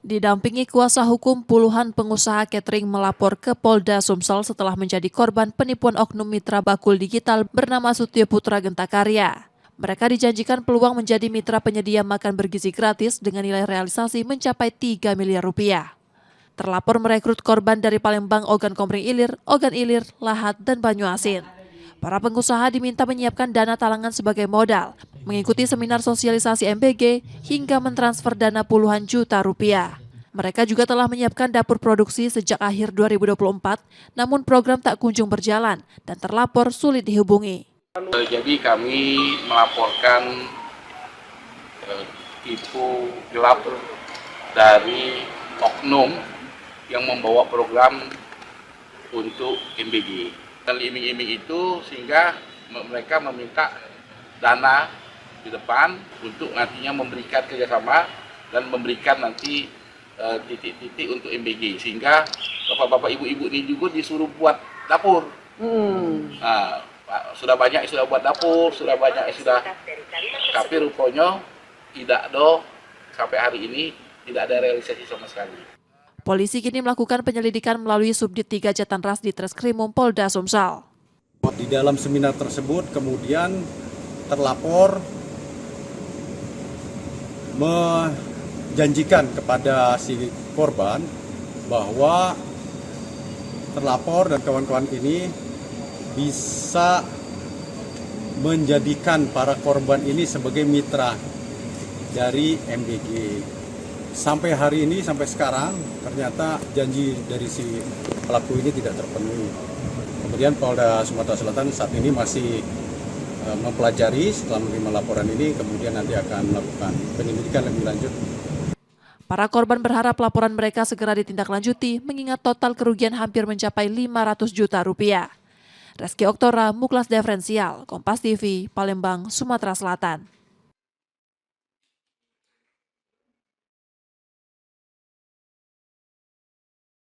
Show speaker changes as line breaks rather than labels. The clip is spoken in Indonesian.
Didampingi kuasa hukum, puluhan pengusaha catering melapor ke Polda Sumsel setelah menjadi korban penipuan oknum mitra bakul digital bernama Sutio Putra Gentakarya. Mereka dijanjikan peluang menjadi mitra penyedia makan bergizi gratis dengan nilai realisasi mencapai 3 miliar rupiah. Terlapor merekrut korban dari Palembang, Ogan Komering Ilir, Ogan Ilir, Lahat, dan Banyuasin. Para pengusaha diminta menyiapkan dana talangan sebagai modal, mengikuti seminar sosialisasi MBG, hingga mentransfer dana puluhan juta rupiah. Mereka juga telah menyiapkan dapur produksi sejak akhir 2024, namun program tak kunjung berjalan dan terlapor sulit dihubungi.
Jadi kami melaporkan tipu gelap dari oknum yang membawa program untuk MBG. Dan iming-iming itu sehingga mereka meminta dana di depan untuk nantinya memberikan kerjasama dan memberikan nanti titik-titik untuk MBG, sehingga bapak-bapak ibu-ibu ini juga disuruh buat dapur. Nah, sudah banyak yang sudah buat dapur, sudah banyak yang sudah, tapi rupanya tidak do sampai hari ini tidak ada realisasi sama sekali.
Polisi kini melakukan penyelidikan melalui Subdit 3 Jatanras di Treskrimum Polda Sumsel.
Di dalam seminar tersebut kemudian terlapor menjanjikan kepada si korban bahwa terlapor dan kawan-kawan ini bisa menjadikan para korban ini sebagai mitra dari MBG. Sampai hari ini, sampai sekarang, ternyata janji dari si pelaku ini tidak terpenuhi. Kemudian Polda Sumatera Selatan saat ini masih mempelajari setelah menerima laporan ini, kemudian nanti akan melakukan penyelidikan lebih lanjut.
Para korban berharap laporan mereka segera ditindaklanjuti, mengingat total kerugian hampir mencapai 500 juta rupiah. Reski Oktora, Muklas Diferensial, Kompas TV, Palembang, Sumatera Selatan.